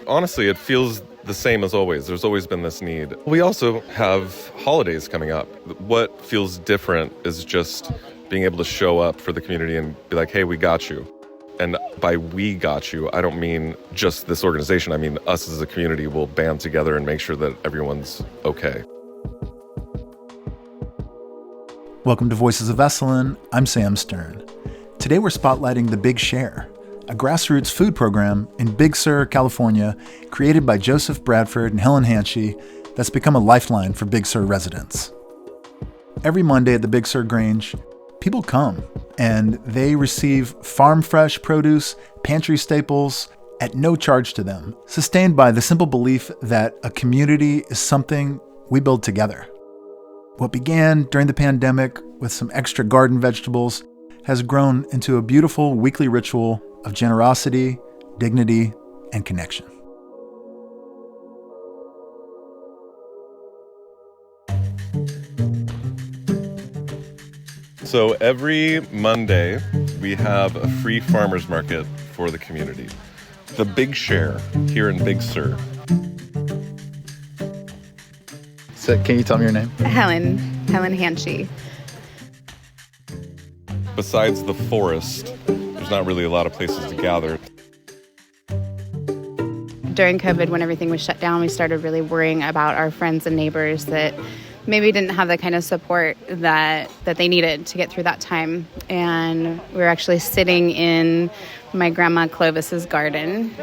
Honestly, it feels the same as always. There's always been this need. We also have holidays coming up. What feels different is just being able to show up for the community and be like, hey, we got you. And by we got you, I don't mean just this organization. I mean us as a community will band together and make sure that everyone's okay. Welcome to Voices of Esalen. I'm Sam Stern. Today we're spotlighting the Big Share, a grassroots food program in Big Sur, California, created by Joseph Bradford and Helen Handshy that's become a lifeline for Big Sur residents. Every Monday at the Big Sur Grange, people come and they receive farm-fresh produce, pantry staples at no charge to them, sustained by the simple belief that a community is something we build together. What began during the pandemic with some extra garden vegetables has grown into a beautiful weekly ritual of generosity, dignity, and connection. So every Monday, we have a free farmers market for the community. The Big Share here in Big Sur. So can you tell me your name? Helen Handshy. Besides the forest, there's not really a lot of places to gather. During COVID, when everything was shut down, we started really worrying about our friends and neighbors that maybe didn't have the kind of support that they needed to get through that time. And we were actually sitting in my grandma Clovis's garden.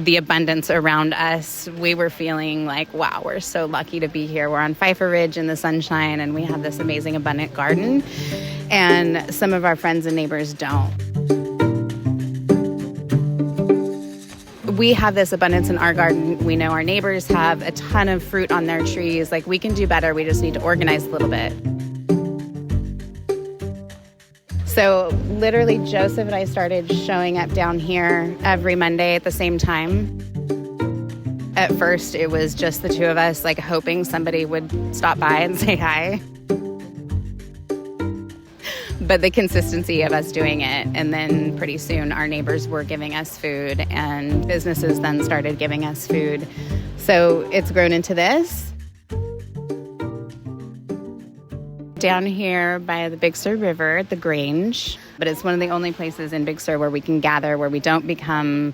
The abundance around us, we were feeling like, wow, we're so lucky to be here. We're on Pfeiffer Ridge in the sunshine, and we have this amazing abundant garden. And some of our friends and neighbors don't. We have this abundance in our garden. We know our neighbors have a ton of fruit on their trees. Like, we can do better. We just need to organize a little bit. So literally, Joseph and I started showing up down here every Monday at the same time. At first, it was just the two of us, like, hoping somebody would stop by and say hi. But the consistency of us doing it, and then pretty soon our neighbors were giving us food, and businesses then started giving us food. So it's grown into this. Down here by the Big Sur River, the Grange, but it's one of the only places in Big Sur where we can gather, where we don't become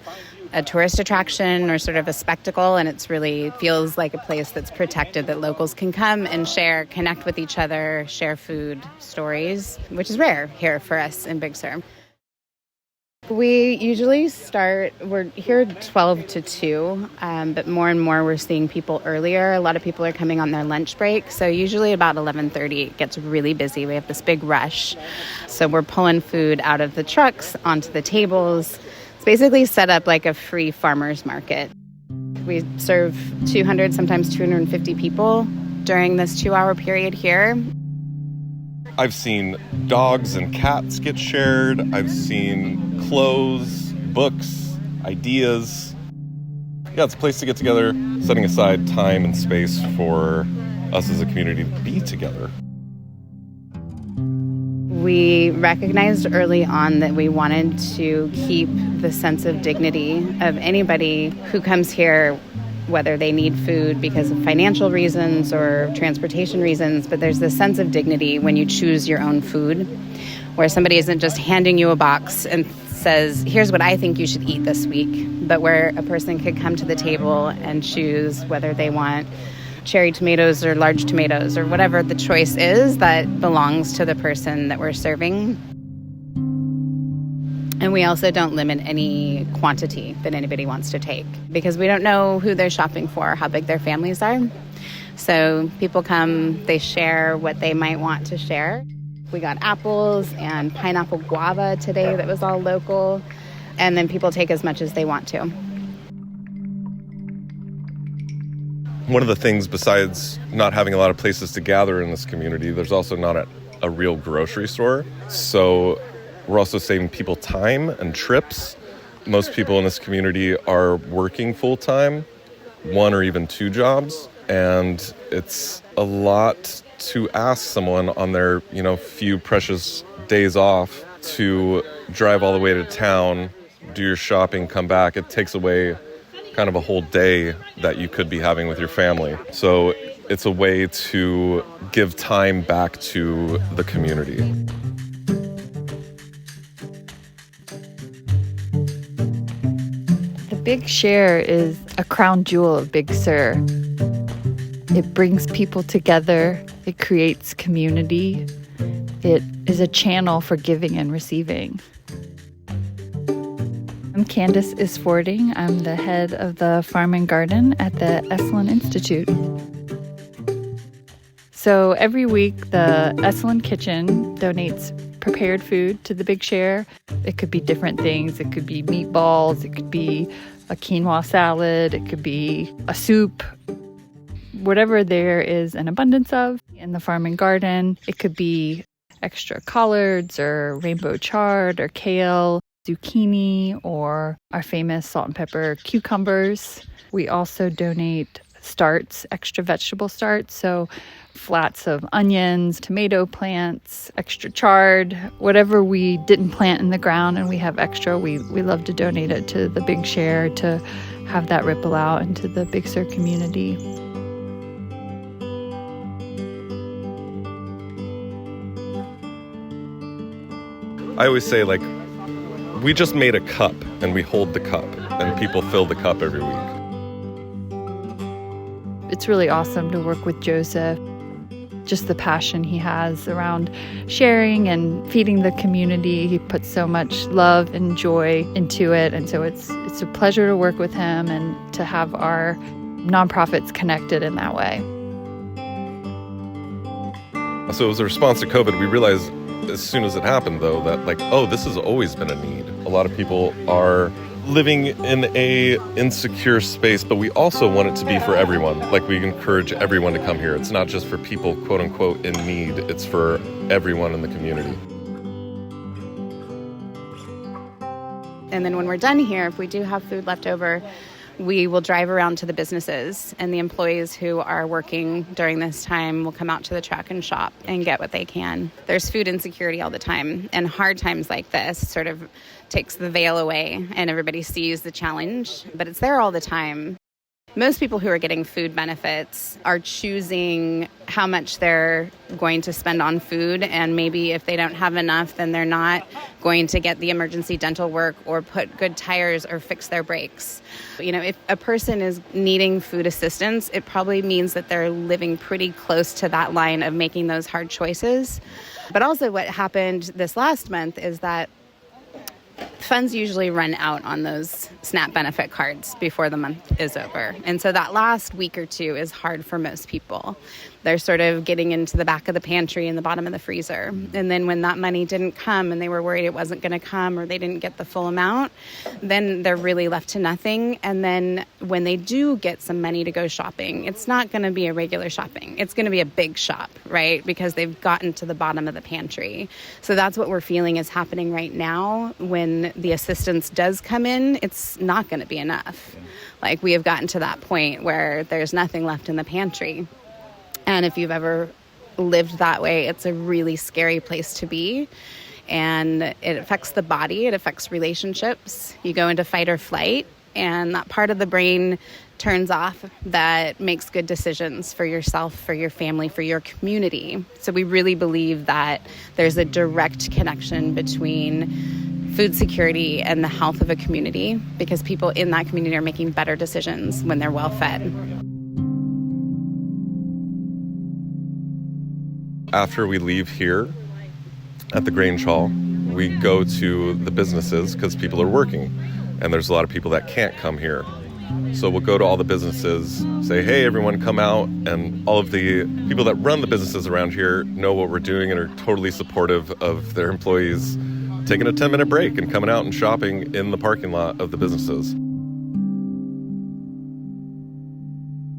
a tourist attraction or sort of a spectacle, and it's really feels like a place that's protected, that locals can come and share, connect with each other, share food, stories, which is rare here for us in Big Sur. We usually we're here 12 to 2, but more and more we're seeing people earlier. A lot of people are coming on their lunch break, so usually about 11:30 it gets really busy. We have this big rush. So we're pulling food out of the trucks onto the tables. It's basically set up like a free farmers market. We serve 200, sometimes 250 people during this 2-hour period here. I've seen dogs and cats get shared. I've seen clothes, books, ideas. Yeah, it's a place to get together, setting aside time and space for us as a community to be together. We recognized early on that we wanted to keep the sense of dignity of anybody who comes here, whether they need food because of financial reasons or transportation reasons, but there's this sense of dignity when you choose your own food, where somebody isn't just handing you a box and says, here's what I think you should eat this week, but where a person could come to the table and choose whether they want cherry tomatoes or large tomatoes or whatever the choice is that belongs to the person that we're serving. And we also don't limit any quantity that anybody wants to take because we don't know who they're shopping for, how big their families are. So people come, they share what they might want to share. We got apples and pineapple guava today that was all local. And then people take as much as they want to. One of the things, besides not having a lot of places to gather in this community, there's also not a real grocery store. So we're also saving people time and trips. Most people in this community are working full-time, 1 or even 2 jobs. And it's a lot to ask someone on their, few precious days off to drive all the way to town, do your shopping, come back. It takes away kind of a whole day that you could be having with your family. So it's a way to give time back to the community. The Big Share is a crown jewel of Big Sur. It brings people together. It creates community. It is a channel for giving and receiving. I'm Candice Isphording. I'm the head of the Farm and Garden at the Esalen Institute. So every week, the Esalen Kitchen donates prepared food to the Big Share. It could be different things. It could be meatballs. It could be a quinoa salad. It could be a soup. Whatever there is an abundance of in the Farm and Garden. It could be extra collards or rainbow chard or kale, zucchini, or our famous salt and pepper cucumbers. We also donate starts, extra vegetable starts, so flats of onions, tomato plants, extra chard, whatever we didn't plant in the ground and we have extra, we love to donate it to the Big Share to have that ripple out into the Big Sur community. I always say, we just made a cup and we hold the cup and people fill the cup every week. It's really awesome to work with Joseph. Just the passion he has around sharing and feeding the community. He puts so much love and joy into it. And so it's a pleasure to work with him and to have our nonprofits connected in that way. So as a response to COVID, we realized as soon as it happened, though, that this has always been a need. A lot of people are living in a insecure space, but we also want it to be for everyone. We encourage everyone to come here. It's not just for people, quote unquote, in need. It's for everyone in the community. And then when we're done here, if we do have food left over, we will drive around to the businesses, and the employees who are working during this time will come out to the truck and shop and get what they can. There's food insecurity all the time, and hard times like this sort of takes the veil away and everybody sees the challenge, but it's there all the time. Most people who are getting food benefits are choosing how much they're going to spend on food, and maybe if they don't have enough, then they're not going to get the emergency dental work or put good tires or fix their brakes. If a person is needing food assistance, it probably means that they're living pretty close to that line of making those hard choices. But also what happened this last month is that funds usually run out on those SNAP benefit cards before the month is over. And so that last week or two is hard for most people. They're sort of getting into the back of the pantry and the bottom of the freezer. And then when that money didn't come and they were worried it wasn't going to come or they didn't get the full amount, then they're really left to nothing. And then when they do get some money to go shopping, it's not going to be a regular shopping. It's going to be a big shop, right? Because they've gotten to the bottom of the pantry. So that's what we're feeling is happening right now. When the assistance does come in, it's not going to be enough. We have gotten to that point where there's nothing left in the pantry. And if you've ever lived that way, it's a really scary place to be. And it affects the body. It affects relationships. You go into fight or flight, and that part of the brain turns off that makes good decisions for yourself, for your family, for your community. So we really believe that there's a direct connection between food security and the health of a community, because people in that community are making better decisions when they're well fed. After we leave here at the Grange Hall, we go to the businesses because people are working, and there's a lot of people that can't come here. So we'll go to all the businesses, say, hey, everyone come out, and all of the people that run the businesses around here know what we're doing and are totally supportive of their employees taking a 10-minute break and coming out and shopping in the parking lot of the businesses.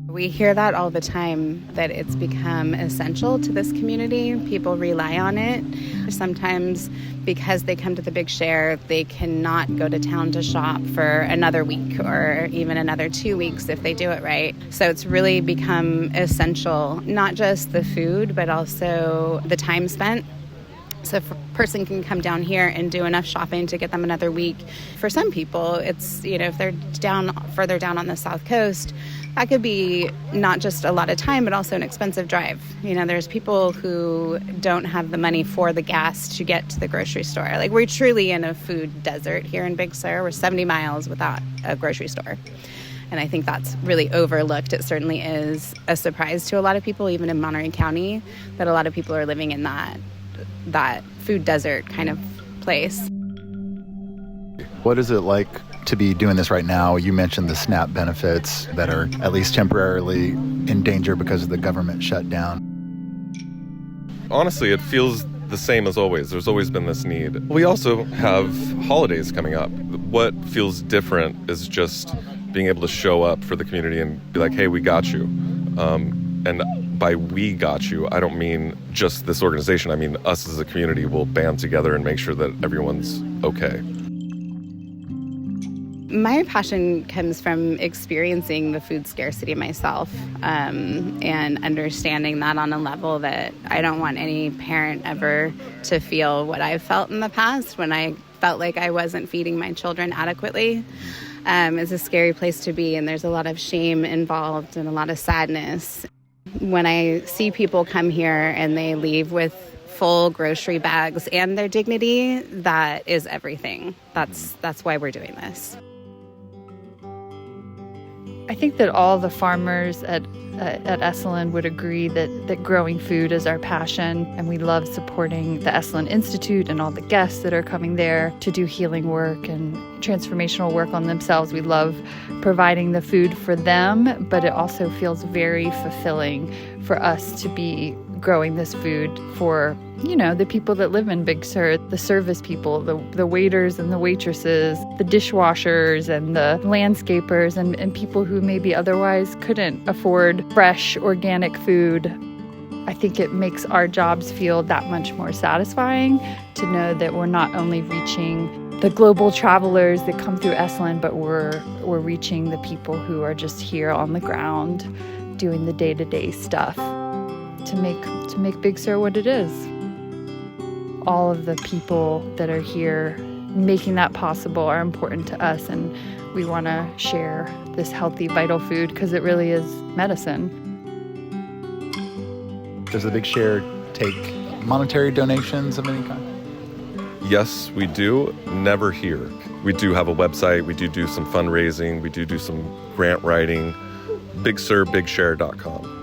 We hear that all the time, that it's become essential to this community. People rely on it. Sometimes because they come to the Big Share, they cannot go to town to shop for another week or even another 2 weeks if they do it right. So it's really become essential, not just the food, but also the time spent So if a person can come down here and do enough shopping to get them another week, for some people, it's, if they're further down on the South Coast, that could be not just a lot of time, but also an expensive drive. There's people who don't have the money for the gas to get to the grocery store. Like, we're truly in a food desert here in Big Sur. We're 70 miles without a grocery store. And I think that's really overlooked. It certainly is a surprise to a lot of people, even in Monterey County, that a lot of people are living in that food desert kind of place. What is it like to be doing this right now? You mentioned the SNAP benefits that are at least temporarily in danger because of the government shutdown. Honestly, it feels the same as always. There's always been this need. We also have holidays coming up. What feels different is just being able to show up for the community and be like, hey, we got you. And by we got you, I don't mean just this organization. I mean us as a community will band together and make sure that everyone's okay. My passion comes from experiencing the food scarcity myself, and understanding that on a level that I don't want any parent ever to feel what I've felt in the past when I felt like I wasn't feeding my children adequately. It's a scary place to be, and there's a lot of shame involved and a lot of sadness. When I see people come here and they leave with full grocery bags and their dignity, that is everything. That's why we're doing this. I think that all the farmers at Esalen would agree that growing food is our passion, and we love supporting the Esalen Institute and all the guests that are coming there to do healing work and transformational work on themselves. We love providing the food for them, but it also feels very fulfilling for us to be growing this food for, the people that live in Big Sur, the service people, the waiters and the waitresses, the dishwashers and the landscapers, and people who maybe otherwise couldn't afford fresh, organic food. I think it makes our jobs feel that much more satisfying to know that we're not only reaching the global travelers that come through Esalen, but we're reaching the people who are just here on the ground doing the day-to-day stuff to make Big Sur what it is. All of the people that are here making that possible are important to us, and we want to share this healthy, vital food because it really is medicine. Does the Big Share take monetary donations of any kind? Yes, we do. Never here. We do have a website. We do some fundraising. We do some grant writing. BigSurBigShare.com.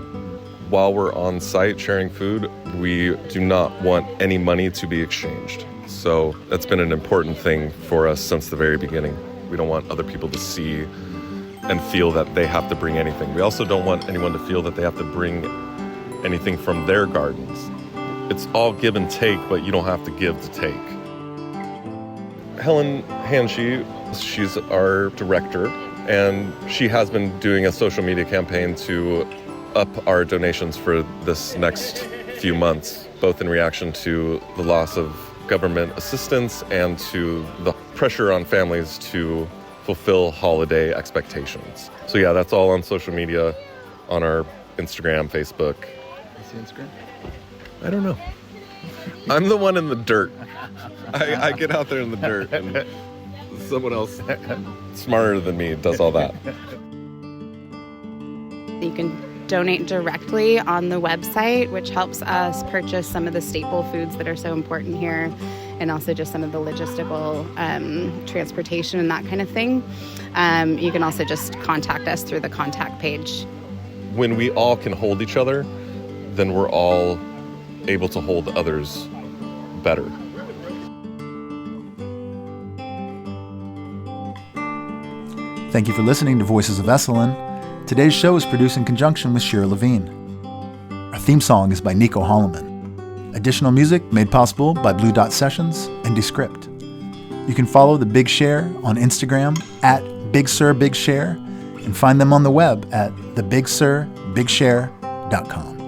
While we're on site sharing food, we do not want any money to be exchanged. So that's been an important thing for us since the very beginning. We don't want other people to see and feel that they have to bring anything. We also don't want anyone to feel that they have to bring anything from their gardens. It's all give and take, but you don't have to give to take. Helen Handshy, she's our director, and she has been doing a social media campaign to up our donations for this next few months, both in reaction to the loss of government assistance and to the pressure on families to fulfill holiday expectations. So yeah, that's all on social media, on our Instagram, Facebook. What's the Instagram? I don't know. I'm the one in the dirt. I get out there in the dirt, and someone else smarter than me does all that. You can donate directly on the website, which helps us purchase some of the staple foods that are so important here, and also just some of the logistical transportation and that kind of thing. You can also just contact us through the contact page. When we all can hold each other, then we're all able to hold others better. Thank you for listening to Voices of Esalen. Today's show is produced in conjunction with Shira Levine. Our theme song is by Nico Holloman. Additional music made possible by Blue Dot Sessions and Descript. You can follow the Big Share on Instagram at Big Sur Big Share and find them on the web at thebigsurBigshare.com.